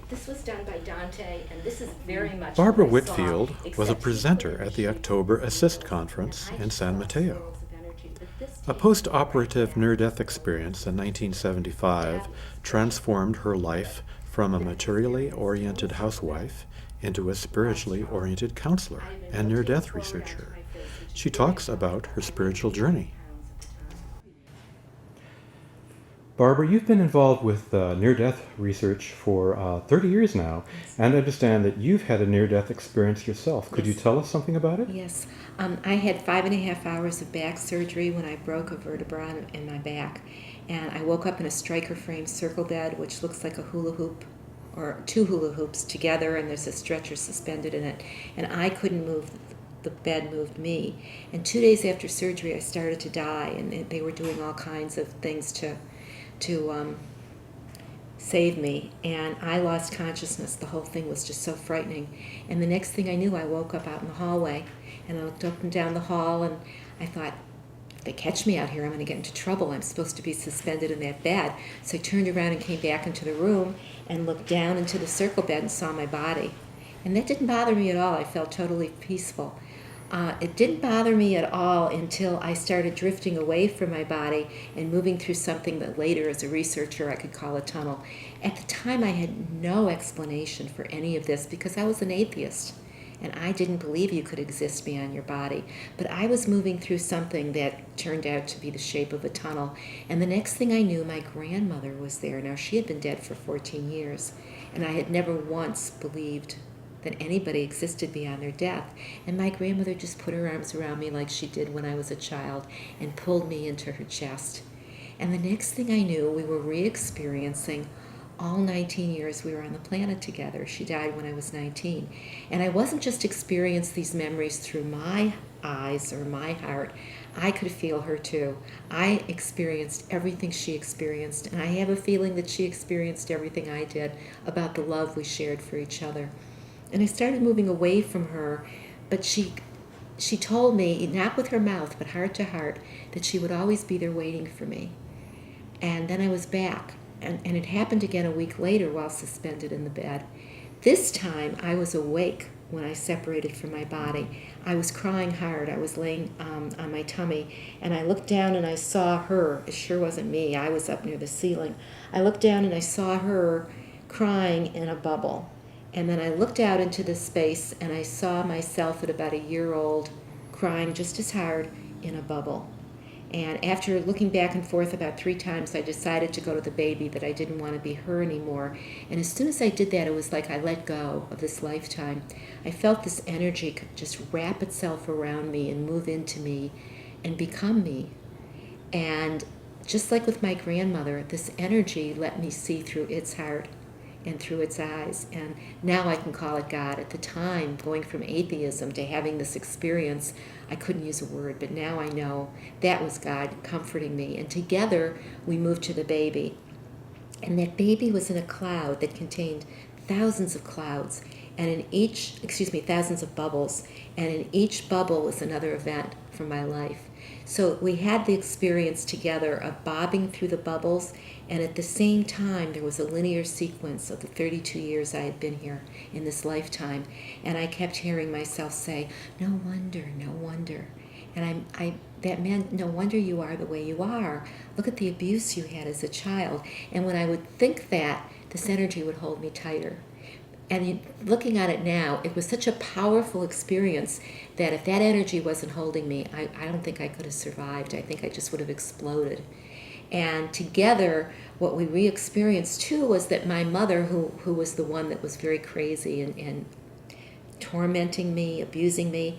This was done by Dante, and this is very much Barbara what I saw, Whitfield was a except presenter at the October Assist Conference in San Mateo. A post-operative near-death experience in 1975 transformed her life from a materially oriented housewife into a spiritually oriented counselor and near-death researcher. She talks about her spiritual journey. Barbara, you've been involved with near-death research for 30 years now, and I understand that you've had a near-death experience yourself. Could you tell us something about it? Yes. I had 5.5 hours of back surgery when I broke a vertebra in my back, and I woke up in a striker frame circle bed, which looks like a hula hoop, or two hula hoops together, and there's a stretcher suspended in it, and I couldn't move. The bed moved me. And 2 days after surgery, I started to die, and they were doing all kinds of things to save me, and I lost consciousness. The whole thing was just so frightening. And the next thing I knew, I woke up out in the hallway, and I looked up and down the hall, and I thought, if they catch me out here, I'm going to get into trouble. I'm supposed to be suspended in that bed. So I turned around and came back into the room and looked down into the circle bed and saw my body. And that didn't bother me at all. I felt totally peaceful. It didn't bother me at all until I started drifting away from my body and moving through something that later, as a researcher, I could call a tunnel. At the time, I had no explanation for any of this because I was an atheist, and I didn't believe you could exist beyond your body. But I was moving through something that turned out to be the shape of a tunnel, and the next thing I knew, my grandmother was there. Now, she had been dead for 14 years, and I had never once believed that anybody existed beyond their death. And my grandmother just put her arms around me like she did when I was a child and pulled me into her chest. And the next thing I knew, we were re-experiencing all 19 years we were on the planet together. She died when I was 19. And I wasn't just experiencing these memories through my eyes or my heart. I could feel her too. I experienced everything she experienced, and I have a feeling that she experienced everything I did about the love we shared for each other. And I started moving away from her, but she told me, not with her mouth, but heart to heart, that she would always be there waiting for me. And then I was back, and it happened again a week later while suspended in the bed. This time I was awake when I separated from my body. I was crying hard. I was laying on my tummy, and I looked down and I saw her. It sure wasn't me. I was up near the ceiling. I looked down and I saw her crying in a bubble. And then I looked out into the space and I saw myself at about a year old crying just as hard in a bubble. And after looking back and forth about 3 times, I decided to go to the baby, that I didn't want to be her anymore. And as soon as I did that, it was like I let go of this lifetime. I felt this energy could just wrap itself around me and move into me and become me. And just like with my grandmother, this energy let me see through its heart and through its eyes. And now I can call it God. At the time, going from atheism to having this experience, I couldn't use a word, but now I know that was God comforting me. And together, we moved to the baby. And that baby was in a cloud that contained thousands of clouds, and thousands of bubbles. And in each bubble was another event from my life. So we had the experience together of bobbing through the bubbles, and at the same time there was a linear sequence of the 32 years I had been here in this lifetime. And I kept hearing myself say, no wonder, no wonder. And that meant, no wonder you are the way you are. Look at the abuse you had as a child. And when I would think that, this energy would hold me tighter. And looking at it now, it was such a powerful experience that if that energy wasn't holding me, I don't think I could have survived. I think I just would have exploded. And together, what we re-experienced too was that my mother, who was the one that was very crazy and tormenting me, abusing me,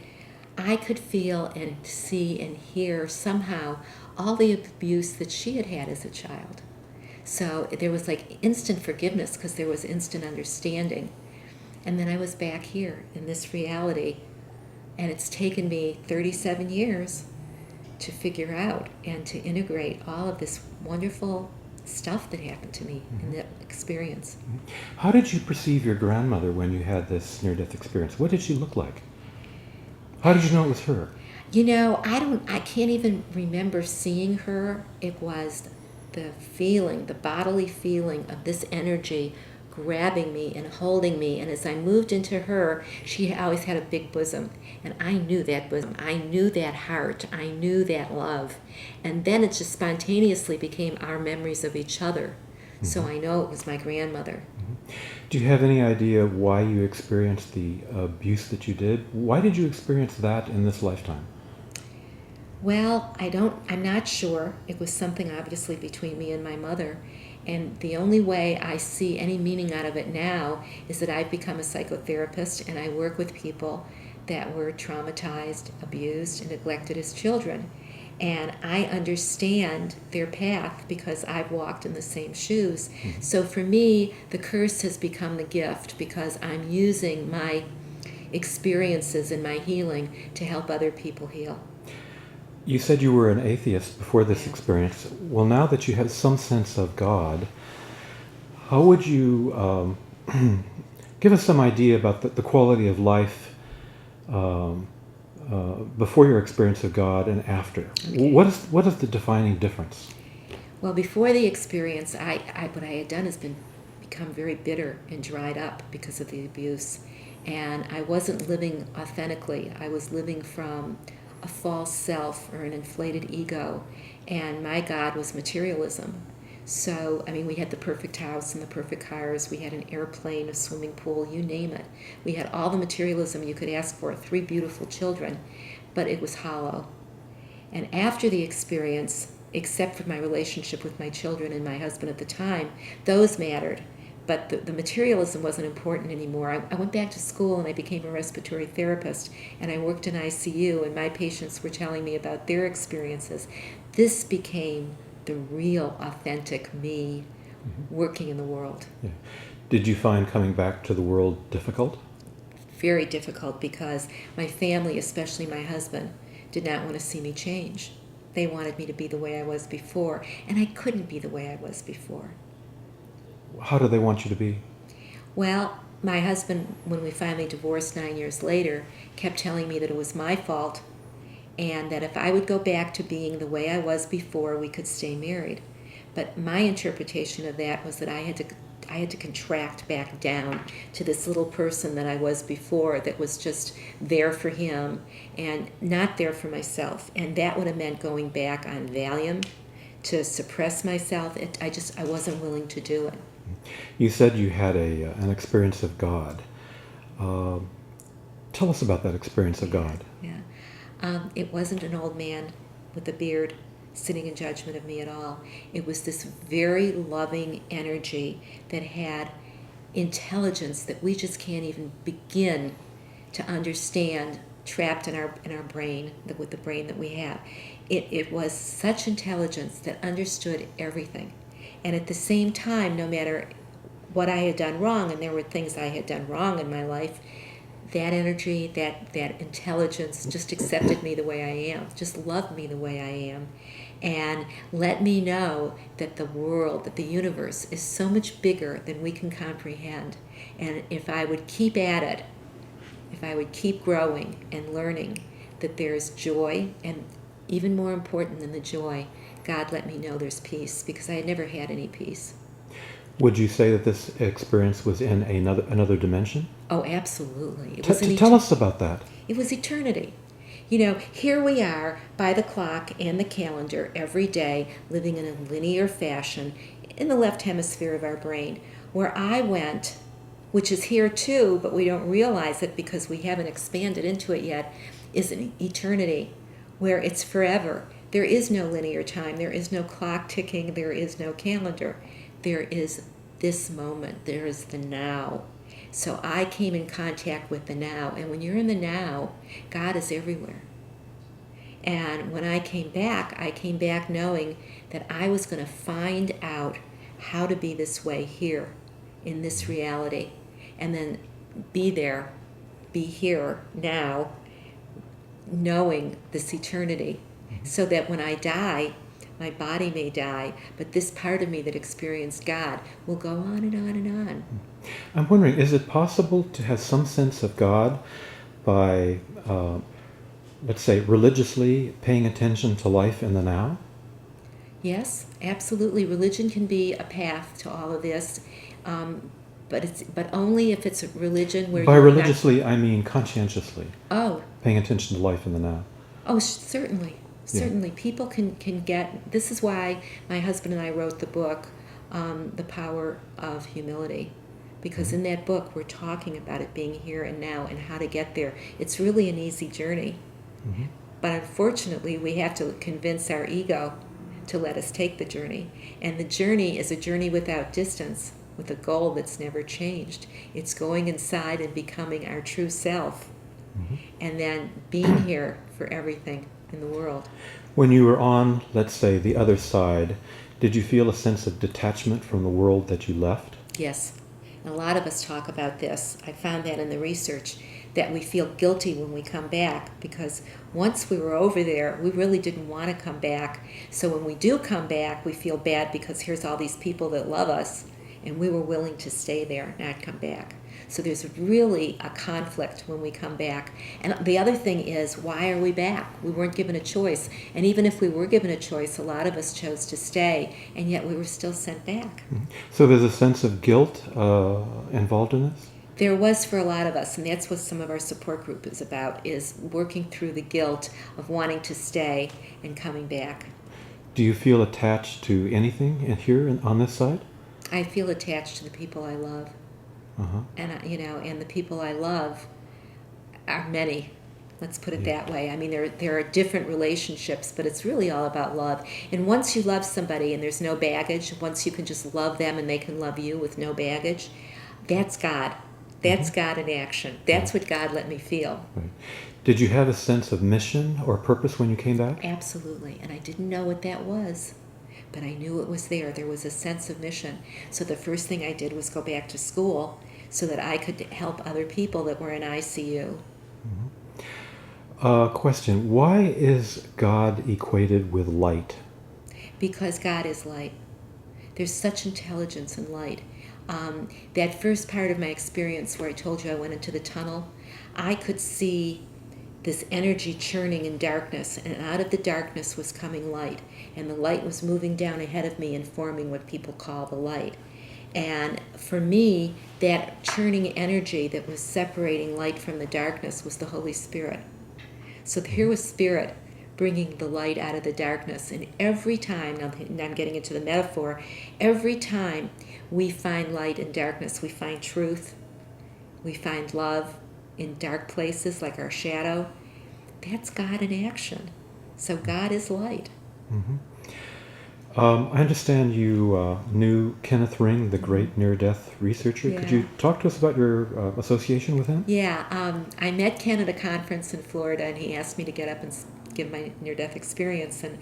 I could feel and see and hear somehow all the abuse that she had had as a child. So there was like instant forgiveness because there was instant understanding. And then I was back here in this reality, and it's taken me 37 years to figure out and to integrate all of this wonderful stuff that happened to me in that experience. How did you perceive your grandmother when you had this near-death experience? What did she look like? How did you know it was her? You know, I can't even remember seeing her. It was the feeling, the bodily feeling of this energy grabbing me and holding me. And as I moved into her, she always had a big bosom. And I knew that bosom. I knew that heart. I knew that love. And then it just spontaneously became our memories of each other. So I know it was my grandmother. Do you have any idea why you experienced the abuse that you did? Why did you experience that in this lifetime? Well, I'm not sure. It was something obviously between me and my mother. And the only way I see any meaning out of it now is that I've become a psychotherapist and I work with people that were traumatized, abused, and neglected as children. And I understand their path because I've walked in the same shoes. So for me, the curse has become the gift because I'm using my experiences and my healing to help other people heal. You said you were an atheist before this experience. Well, now that you have some sense of God, how would you give us some idea about the quality of life before your experience of God and after? Okay. What is the defining difference? Well, before the experience, what I had done has become very bitter and dried up because of the abuse. And I wasn't living authentically. I was living from a false self or an inflated ego. And my God was materialism. So, I mean, we had the perfect house and the perfect cars. We had an airplane, a swimming pool, you name it. We had all the materialism you could ask for, 3 beautiful children, but it was hollow. And after the experience, except for my relationship with my children and my husband at the time, those mattered. But the materialism wasn't important anymore. I went back to school and I became a respiratory therapist, and I worked in ICU, and my patients were telling me about their experiences. This became the real, authentic me working in the world. Yeah. Did you find coming back to the world difficult? Very difficult because my family, especially my husband, did not want to see me change. They wanted me to be the way I was before, and I couldn't be the way I was before. How do they want you to be? Well, my husband, when we finally divorced 9 years later, kept telling me that it was my fault and that if I would go back to being the way I was before, we could stay married. But my interpretation of that was that I had to contract back down to this little person that I was before, that was just there for him and not there for myself. And that would have meant going back on Valium to suppress myself. I wasn't willing to do it. You said you had an experience of God. Tell us about that experience of God. Yeah. It wasn't an old man with a beard sitting in judgment of me at all. It was this very loving energy that had intelligence that we just can't even begin to understand, trapped in our brain, with the brain that we have. It was such intelligence that understood everything. And at the same time, no matter what I had done wrong, and there were things I had done wrong in my life, that energy, that intelligence just accepted me the way I am, just loved me the way I am, and let me know that the world, that the universe is so much bigger than we can comprehend. And if I would keep at it, if I would keep growing and learning, that there's joy, and even more important than the joy, God let me know there's peace, because I had never had any peace. Would you say that this experience was in another dimension? Oh, absolutely. Tell us about that. It was eternity. You know, here we are by the clock and the calendar every day, living in a linear fashion in the left hemisphere of our brain. Where I went, which is here too, but we don't realize it because we haven't expanded into it yet, is an eternity where it's forever. There is no linear time. There is no clock ticking. There is no calendar. There is this moment. There is the now. So I came in contact with the now. And when you're in the now, God is everywhere. And when I came back knowing that I was going to find out how to be this way here, in this reality, and then be there, be here now, knowing this eternity, so that when I die, my body may die, but this part of me that experienced God will go on and on and on. I'm wondering, is it possible to have some sense of God by, let's say, religiously paying attention to life in the now? Yes, absolutely. Religion can be a path to all of this. but only if it's a religion where By you're not- religiously, I mean conscientiously, Oh, paying attention to life in the now. oh, certainly, Yeah. certainly. People can get. This is why my husband and I wrote the book, The Power of Humility, because in that book we're talking about it being here and now and how to get there. It's really an easy journey, Mm-hmm. but unfortunately we have to convince our ego to let us take the journey. And the journey is a journey without distance, with a goal that's never changed. It's going inside and becoming our true self, Mm-hmm. and then being here for everything in the world. When you were on, let's say, the other side, did you feel a sense of detachment from the world that you left? Yes. And a lot of us talk about this. I found that in the research, that we feel guilty when we come back, because once we were over there, we really didn't want to come back. So when we do come back, we feel bad because here's all these people that love us, and we were willing to stay there, not come back. So there's really a conflict when we come back. And the other thing is, why are we back? We weren't given a choice. And even if we were given a choice, a lot of us chose to stay, and yet we were still sent back. Mm-hmm. So there's a sense of guilt involved in this? There was for a lot of us, and that's what some of our support group is about, is working through the guilt of wanting to stay and coming back. Do you feel attached to anything here on this side? I feel attached to the people I love. Uh-huh. And and the people I love are many. Let's put it that way. I mean, there are different relationships, but it's really all about love. And once you love somebody and there's no baggage, once you can just love them and they can love you with no baggage, that's God. That's God in action. That's what God let me feel. Right. Did you have a sense of mission or purpose when you came back? Absolutely. And I didn't know what that was, but I knew it was there. There was a sense of mission. So the first thing I did was go back to school so that I could help other people that were in ICU. Question, why is God equated with light? Because God is light. There's such intelligence in light. That first part of my experience where I told you I went into the tunnel, I could see this energy churning in darkness, and out of the darkness was coming light, and the light was moving down ahead of me and forming what people call the light. And for me, that churning energy that was separating light from the darkness was the Holy Spirit. So here was Spirit bringing the light out of the darkness. And every time, now I'm getting into the metaphor, every time we find light in darkness, we find truth, we find love in dark places like our shadow. That's God in action. So God is light. Mm-hmm. I understand you knew Kenneth Ring, the great near-death researcher. Yeah. Could you talk to us about your association with him? Yeah, I met Ken at a conference in Florida, and he asked me to get up and give my near-death experience. And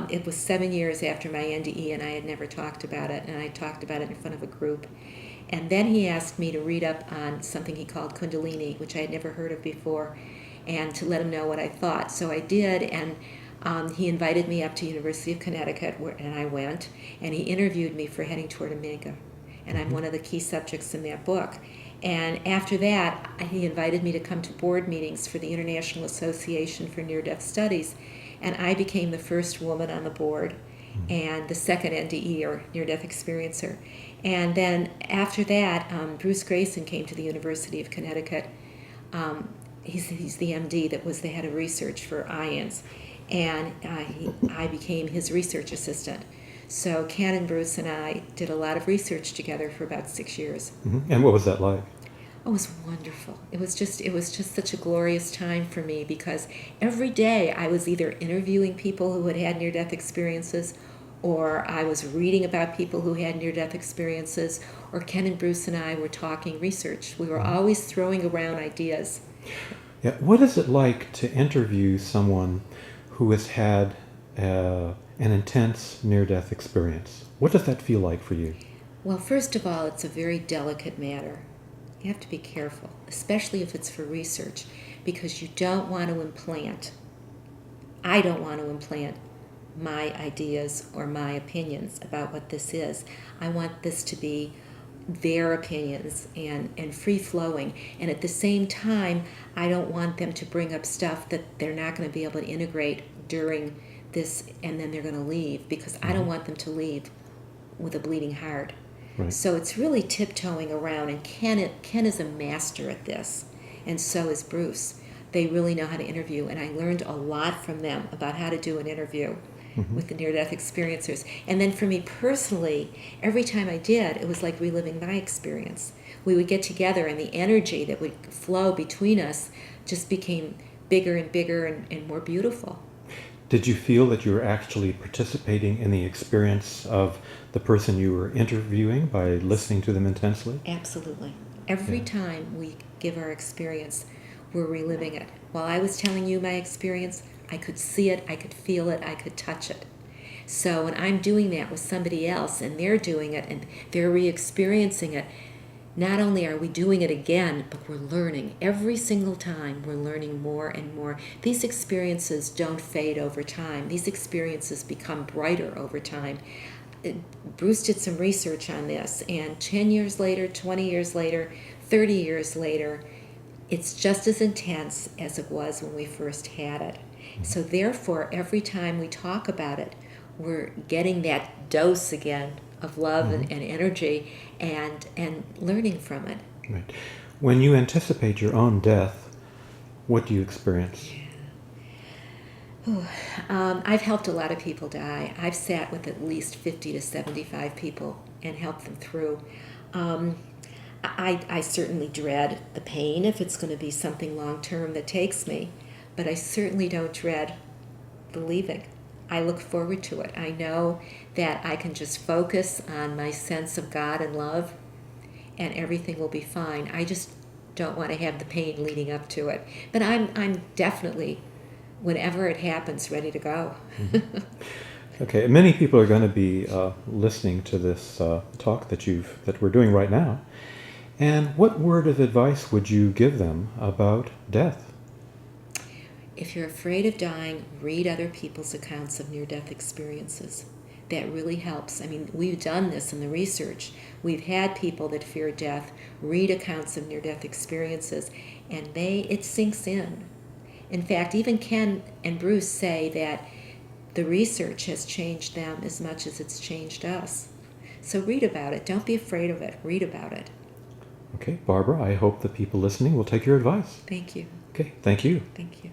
it was 7 years after my NDE, and I had never talked about it, and I talked about it in front of a group. And then he asked me to read up on something he called Kundalini, which I had never heard of before, and to let him know what I thought. So I did, and he invited me up to University of Connecticut, and I went, and he interviewed me for Heading Toward Omega, and I'm one of the key subjects in that book. And after that, he invited me to come to board meetings for the International Association for Near-Death Studies, and I became the first woman on the board and the second NDE, or near-death experiencer. And then after that, Bruce Grayson came to the University of Connecticut. He's the MD that was the head of research for IONS, and I became his research assistant. So Ken and Bruce and I did a lot of research together for about 6 years. Mm-hmm. And what was that like? It was wonderful. It was just such a glorious time for me, because every day I was either interviewing people who had had near-death experiences, or I was reading about people who had near-death experiences, or Ken and Bruce and I were talking research. We were always throwing around ideas. Yeah. What is it like to interview someone who has had an intense near-death experience? What does that feel like for you? Well, first of all, it's a very delicate matter. You have to be careful, especially if it's for research, because you don't want to implant. I don't want to implant my ideas or my opinions about what this is. I want this to be their opinions and free-flowing. And at the same time, I don't want them to bring up stuff that they're not going to be able to integrate during this, and then they're going to leave, because I don't want them to leave with a bleeding heart. Right. So it's really tiptoeing around, and Ken is a master at this, and so is Bruce. They really know how to interview, and I learned a lot from them about how to do an interview with the near-death experiencers. And then for me personally, every time I did, it was like reliving my experience. We would get together, and the energy that would flow between us just became bigger and bigger and more beautiful. Did you feel that you were actually participating in the experience of the person you were interviewing by listening to them intensely? Absolutely. Every Yeah. time we give our experience, we're reliving it. While I was telling you my experience, I could see it, I could feel it, I could touch it. So when I'm doing that with somebody else and they're doing it and they're re-experiencing it, not only are we doing it again, but we're learning. Every single time we're learning more and more. These experiences don't fade over time. These experiences become brighter over time. Bruce did some research on this, and 10 years later, 20 years later, 30 years later, it's just as intense as it was when we first had it. So therefore, every time we talk about it, we're getting that dose again of love and energy and learning from it. Right. When you anticipate your own death, what do you experience? I've helped a lot of people die. I've sat with at least 50 to 75 people and helped them through. I certainly dread the pain if it's going to be something long-term that takes me, but I certainly don't dread the leaving. I look forward to it. I know that I can just focus on my sense of God and love, and everything will be fine. I just don't want to have the pain leading up to it. But I'm definitely, whenever it happens, ready to go. Okay, many people are going to be listening to this talk that we're doing right now. And what word of advice would you give them about death? If you're afraid of dying, read other people's accounts of near-death experiences. That really helps. I mean, we've done this in the research. We've had people that fear death read accounts of near-death experiences, and it sinks in. In fact, even Ken and Bruce say that the research has changed them as much as it's changed us. So read about it. Don't be afraid of it. Read about it. Okay, Barbara, I hope the people listening will take your advice. Thank you. Okay, thank you. Thank you.